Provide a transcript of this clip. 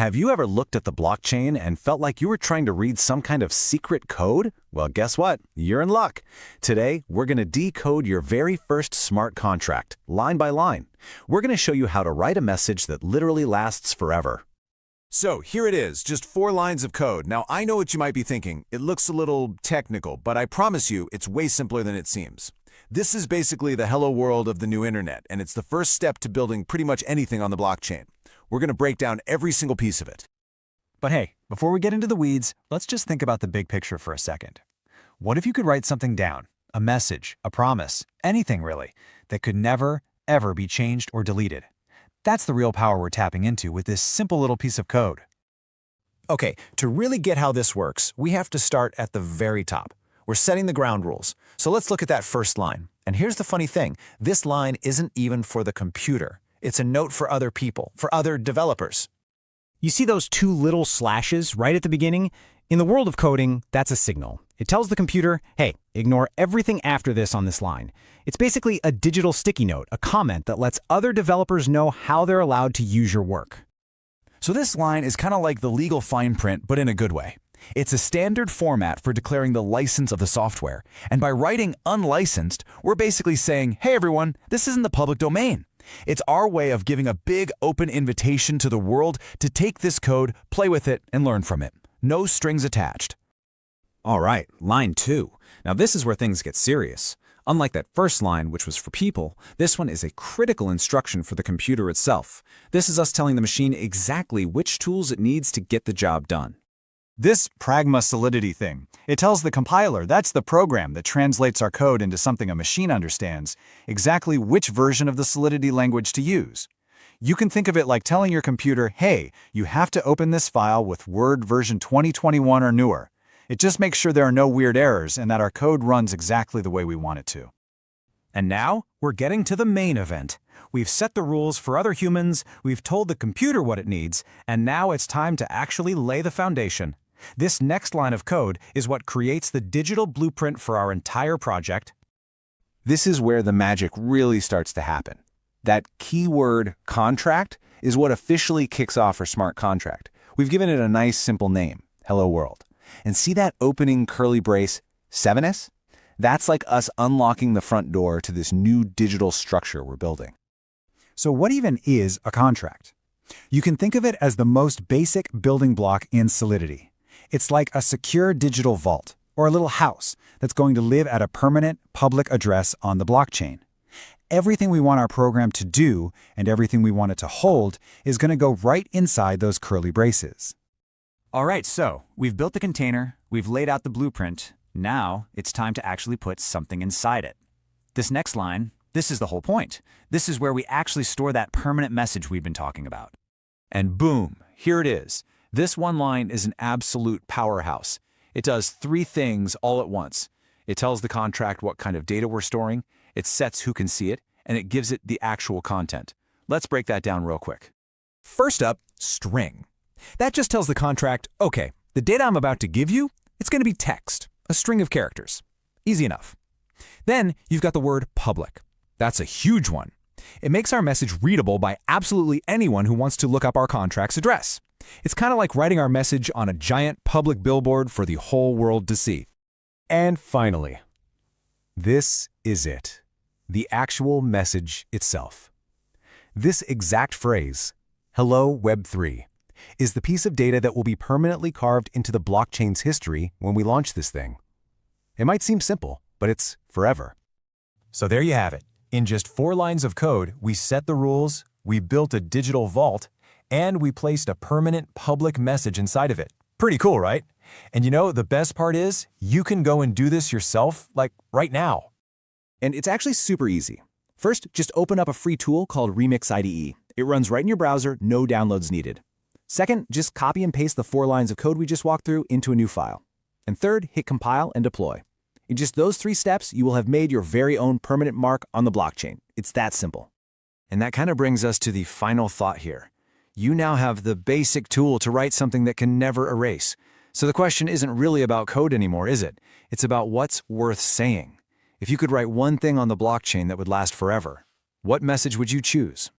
Have you ever looked at the blockchain and felt like you were trying to read some kind of secret code? Well, guess what? You're in luck. Today, we're going to decode your very first smart contract, line by line. We're going to show you how to write a message that literally lasts forever. So here it is, just 4 lines of code. Now, I know what you might be thinking. It looks a little technical, but I promise you it's way simpler than it seems. This is basically the hello world of the new internet, and it's the first step to building pretty much anything on the blockchain. We're going to break down every single piece of it. But hey, before we get into the weeds, let's just think about the big picture for a second. What if you could write something down, a message, a promise, anything really, that could never, ever be changed or deleted? That's the real power we're tapping into with this simple little piece of code. Okay, to really get how this works, we have to start at the very top. We're setting the ground rules. So let's look at that first line. And here's the funny thing. This line isn't even for the computer. It's a note for other people, for other developers. You see those 2 little slashes right at the beginning? In the world of coding, that's a signal. It tells the computer, hey, ignore everything after this on this line. It's basically a digital sticky note, a comment that lets other developers know how they're allowed to use your work. So this line is kind of like the legal fine print, but in a good way. It's a standard format for declaring the license of the software. And by writing unlicensed, we're basically saying, hey everyone, this isn't the public domain. It's our way of giving a big open invitation to the world to take this code, play with it, and learn from it. No strings attached. All right, line 2. Now this is where things get serious. Unlike that first line, which was for people, this one is a critical instruction for the computer itself. This is us telling the machine exactly which tools it needs to get the job done. This pragma Solidity thing, it tells the compiler, that's the program that translates our code into something a machine understands, exactly which version of the Solidity language to use. You can think of it like telling your computer, hey, you have to open this file with Word version 2021 or newer. It just makes sure there are no weird errors and that our code runs exactly the way we want it to. And now, we're getting to the main event. We've set the rules for other humans, we've told the computer what it needs, and now it's time to actually lay the foundation. This next line of code is what creates the digital blueprint for our entire project. This is where the magic really starts to happen. That keyword contract is what officially kicks off our smart contract. We've given it a nice simple name, Hello World. And see that opening curly brace, 7S? That's like us unlocking the front door to this new digital structure we're building. So what even is a contract? You can think of it as the most basic building block in Solidity. It's like a secure digital vault, or a little house, that's going to live at a permanent public address on the blockchain. Everything we want our program to do, and everything we want it to hold, is going to go right inside those curly braces. All right, so we've built the container, we've laid out the blueprint. Now it's time to actually put something inside it. This next line, this is the whole point. This is where we actually store that permanent message we've been talking about. And boom, here it is. This one line is an absolute powerhouse. It does 3 things all at once. It tells the contract what kind of data we're storing, it sets who can see it, and it gives it the actual content. Let's break that down real quick. First up, string. That just tells the contract, okay, the data I'm about to give you, it's going to be text, a string of characters. Easy enough. Then you've got the word public. That's a huge one. It makes our message readable by absolutely anyone who wants to look up our contract's address. It's kind of like writing our message on a giant public billboard for the whole world to see. And finally, this is it. The actual message itself. This exact phrase, hello Web3, is the piece of data that will be permanently carved into the blockchain's history when we launch this thing. It might seem simple, but it's forever. So there you have it. In just 4 lines of code, we set the rules, we built a digital vault, and we placed a permanent public message inside of it. Pretty cool, right? And you know, the best part is, you can go and do this yourself, like right now. And it's actually super easy. First, just open up a free tool called Remix IDE. It runs right in your browser, no downloads needed. Second, just copy and paste the 4 lines of code we just walked through into a new file. And third, hit compile and deploy. In just those 3 steps, you will have made your very own permanent mark on the blockchain. It's that simple. And that kind of brings us to the final thought here. You now have the basic tool to write something that can never erase. So the question isn't really about code anymore, is it? It's about what's worth saying. If you could write one thing on the blockchain that would last forever, what message would you choose?